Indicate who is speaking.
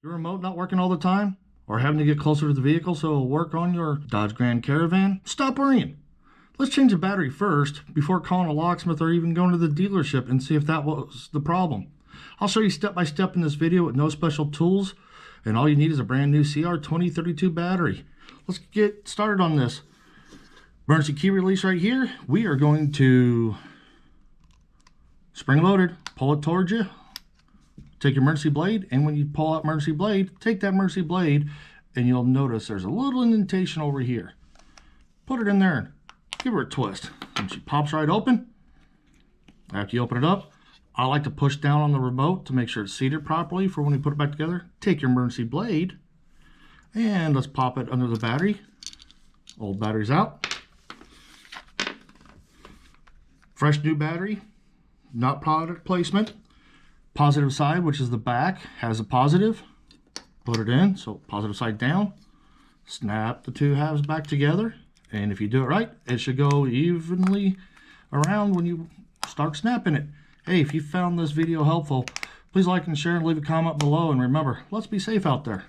Speaker 1: Your remote not working all the time? Or having to get closer to the vehicle so it'll work on your Dodge Grand Caravan? Stop worrying. Let's change the battery first before calling a locksmith or even going to the dealership and see if that was the problem. I'll show you step by step in this video with no special tools, and all you need is a brand new CR2032 battery. Let's get started on this. Emergency key release right here. We are going to spring loaded, pull it towards you. Take your emergency blade, and when you pull out emergency blade, take that emergency blade, and you'll notice there's a little indentation over here. Put it in there and give her a twist, and she pops right open. After you open it up, I like to push down on the remote to make sure it's seated properly for when you put it back together. Take your emergency blade, and let's pop it under the battery. Old battery's out. Fresh new battery, not product placement. Positive side, which is the back, has a positive. Put it in, so positive side down. Snap the two halves back together, and if you do it right, it should go evenly around when you start snapping it. Hey, if you found this video helpful, please like and share and leave a comment below, and remember, let's be safe out there.